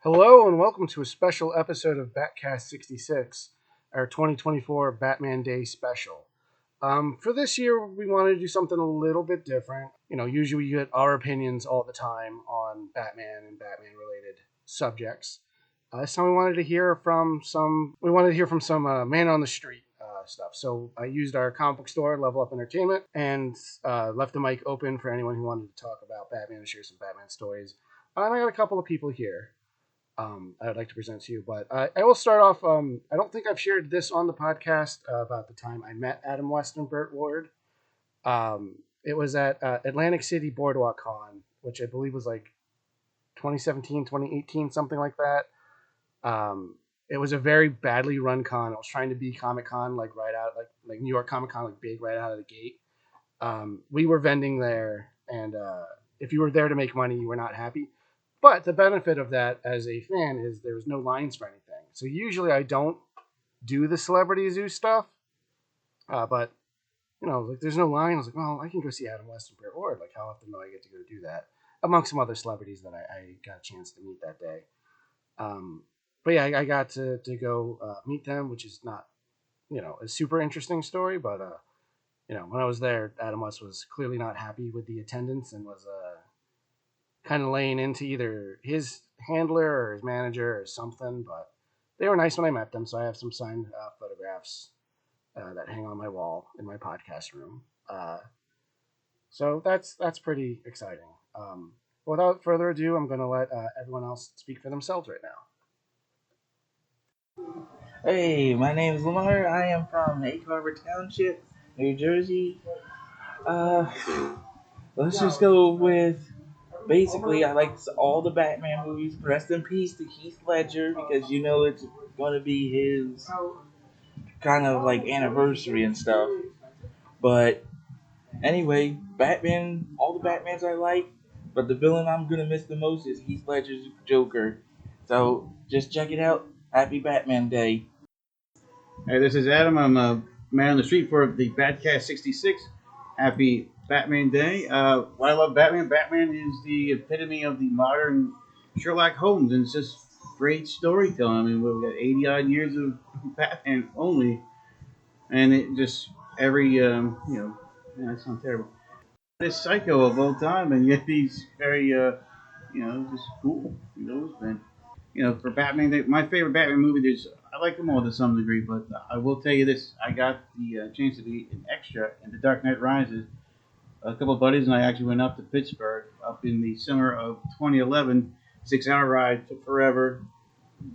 Hello and welcome to a special episode of Batcast 66, our 2024 Batman Day special. For this year, we wanted to do something a little bit different. Usually we get our opinions all the time on Batman and Batman-related subjects. This time we wanted to hear from some. We wanted to hear from some man on the street stuff. So I used our comic book store, Level Up Entertainment, and left the mic open for anyone who wanted to talk about Batman and share some Batman stories. And I got a couple of people here I would like to present to you. But I will start off. I don't think I've shared this on the podcast about the time I met Adam West and Burt Ward. It was at Atlantic City Boardwalk Con, which I believe was like 2017, 2018, something like that. It was a very badly run con. It was trying to be Comic Con, like right out, like New York Comic Con, like big right out of the gate. We were vending there, and if you were there to make money, you were not happy. But the benefit of that as a fan is there was no lines for anything. So usually I don't do the Celebrity Zoo stuff, but like there's no line. I was like, well, I can go see Adam West and Burt Ward. Like, how often do I get to go do that? Among some other celebrities that I got a chance to meet that day. But yeah, I got to go meet them, which is not a super interesting story, but when I was there, Adam West was clearly not happy with the attendance and was kind of laying into either his handler or his manager or something. But they were nice when I met them, so I have some signed photographs that hang on my wall in my podcast room. So that's pretty exciting. Without further ado, I'm going to let everyone else speak for themselves right now. Hey, my name is Lamar. I am from Egg Harbor Township, New Jersey. Uh, let's just go with basically, I like all the Batman movies. Rest in peace to Heath Ledger because it's going to be his kind of like anniversary and stuff. But anyway, Batman, all the Batmans I like, but the villain I'm going to miss the most is Heath Ledger's Joker. So just check it out. Happy Batman Day. Hey, this is Adam. I'm a man on the street for the Batcast 66. Happy Batman Day. Why I love Batman? Batman is the epitome of the modern Sherlock Holmes, and it's just great storytelling. I mean, we've got 80 odd years of Batman only, and it just every that sounds terrible. This psycho of all time, and yet he's very just cool. He's always been. For Batman, my favorite Batman movie. I like them all to some degree, but I will tell you this: I got the chance to be an extra in The Dark Knight Rises. A couple of buddies and I actually went up to Pittsburgh up in the summer of 2011. 6 hour ride, took forever.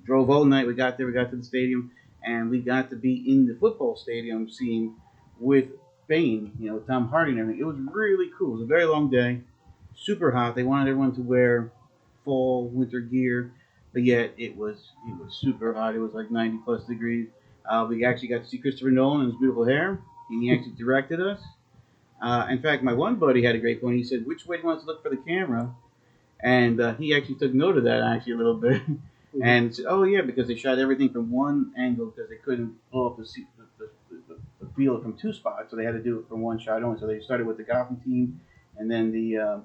Drove all night. We got there. We got to the stadium, and we got to be in the football stadium scene with Bane. Tom Hardy and everything. It was really cool. It was a very long day, super hot. They wanted everyone to wear fall winter gear, but yet it was super hot. It was like 90 plus degrees. We actually got to see Christopher Nolan and his beautiful hair, and he actually directed us. In fact, my one buddy had a great point. He said, "Which way do you want us to look for the camera?" And he actually took note of that actually a little bit, and said, "Oh yeah, because they shot everything from one angle because they couldn't pull up the field from two spots, so they had to do it from one shot only. So they started with the Gotham team, and then the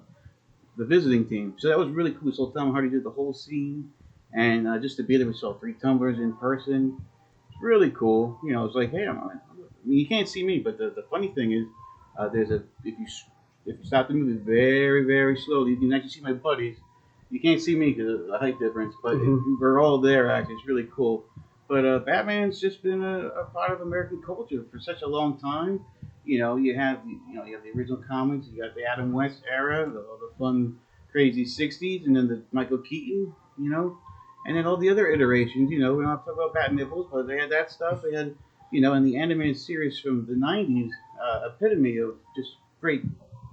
visiting team. So that was really cool. So Tom Hardy did the whole scene, and just to be there, we saw three tumblers in person. It's really cool. It's like, hey, I mean, you can't see me, but the funny thing is, if you stop the movie very very slowly, you can actually see my buddies. You can't see me because of the height difference, but we're all there. Actually, it's really cool. But Batman's just been a part of American culture for such a long time. You have the original comics. You got the Adam West era, the fun, crazy '60s, and then the Michael Keaton. And then all the other iterations. We don't have to talk about Bat Nipples, but they had that stuff. They had, in the animated series from the '90s, epitome of just great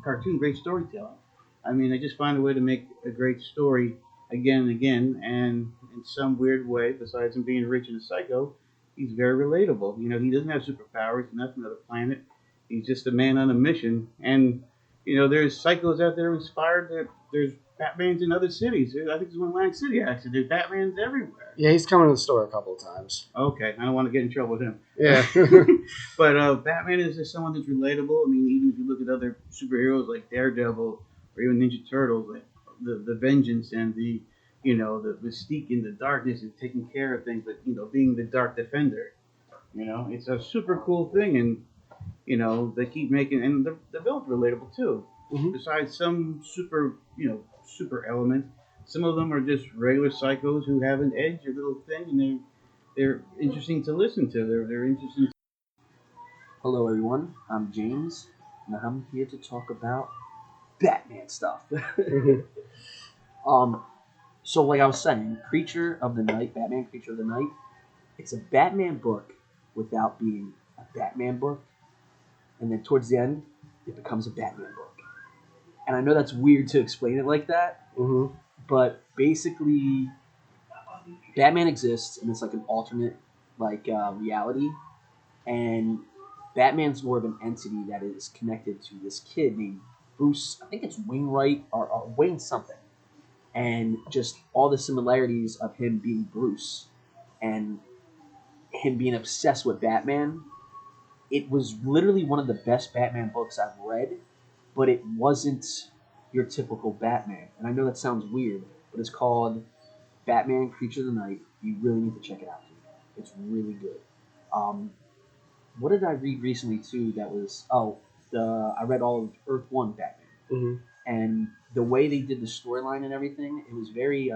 cartoon, great storytelling. I mean, they just find a way to make a great story again and again, and in some weird way, besides him being rich and a psycho, he's very relatable. He doesn't have superpowers, nothing on the planet. He's just a man on a mission. And, there's psychos out there inspired that there's Batmans in other cities. I think there's one in Atlantic City, actually. There's Batmans everywhere. Yeah, he's coming to the store a couple of times. Okay, I don't want to get in trouble with him. Yeah. But Batman is just someone that's relatable. I mean, even if you look at other superheroes like Daredevil or even Ninja Turtles, like the Vengeance and the the mystique in the darkness and taking care of things, but being the dark defender. It's a super cool thing, and they keep making, and the villains relatable too. Mm-hmm. Besides some super element, some of them are just regular psychos who have an edge or little thing, and they're interesting to listen to. They're interesting. Hello, everyone. I'm James, and I'm here to talk about Batman stuff. Mm-hmm. um, so like I was saying, Creature of the Night, Batman Creature of the Night. It's a Batman book without being a Batman book, and then towards the end, it becomes a Batman book. And I know that's weird to explain it like that, Mm-hmm. but basically, Batman exists, and it's like an alternate reality, and Batman's more of an entity that is connected to this kid named Bruce. I think it's Wainwright or Wayne something, and just all the similarities of him being Bruce and him being obsessed with Batman. It was literally one of the best Batman books I've read, but it wasn't your typical Batman. And I know that sounds weird, but it's called Batman Creature of the Night. You really need to check it out. It's really good. Um, what did I read recently too? That was I read all of Earth One Batman, Mm-hmm. and the way they did the storyline and everything, it was very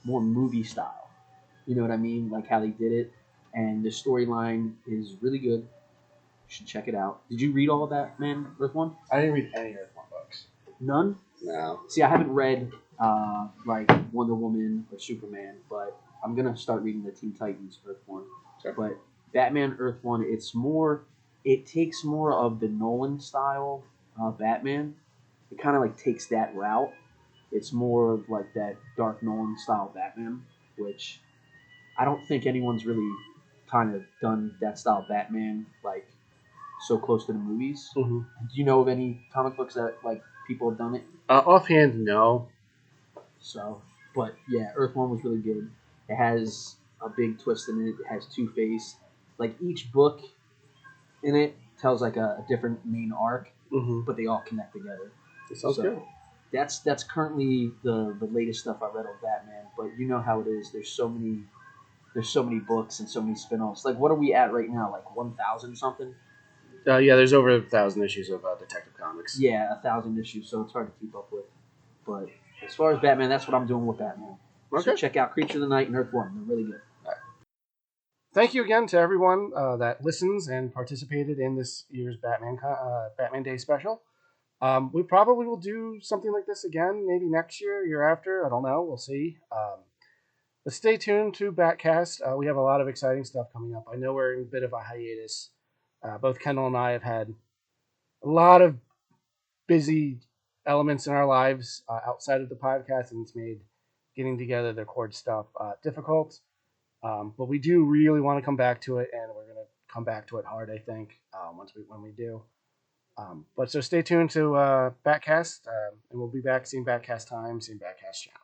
more movie style. You know what I mean? Like how they did it, and the storyline is really good. You should check it out. Did you read all of Batman Earth One? I didn't read any Earth One books. None. No. See, I haven't read like Wonder Woman or Superman, but I'm gonna start reading the Teen Titans Earth One. Sure. But Batman Earth One, it takes more of the Nolan style Batman. It kind of like takes that route. It's more of like that Dark Nolan style Batman, which I don't think anyone's really kind of done that style Batman like so close to the movies. Mm-hmm. Do you know of any comic books that like people have done it? Offhand, no. So, but yeah, Earth One was really good. It has a big twist in it. It has Two Face. Like each book in it tells like a different main arc, Mm-hmm. but they all connect together. It sounds So good. that's currently the latest stuff I read on Batman. But you know how it is. There's so many books and so many spin-offs. Like what are we at right now? Like 1,000 something? Yeah, there's over 1,000 issues of Detective Comics. Yeah, 1,000 issues. So it's hard to keep up with. But as far as Batman, that's what I'm doing with Batman. Okay. So check out Creature of the Night and Earth One. They're really good. Thank you again to everyone that listens and participated in this year's Batman Day special. We probably will do something like this again, maybe next year, year after. I don't know. We'll see. But stay tuned to Batcast. We have a lot of exciting stuff coming up. I know we're in a bit of a hiatus. Both Kendall and I have had a lot of busy elements in our lives outside of the podcast, and it's made getting together the record stuff difficult. But we do really want to come back to it, and we're going to come back to it hard, I think, when we do. But so stay tuned to Batcast, and we'll be back, same Batcast time, same Batcast channel.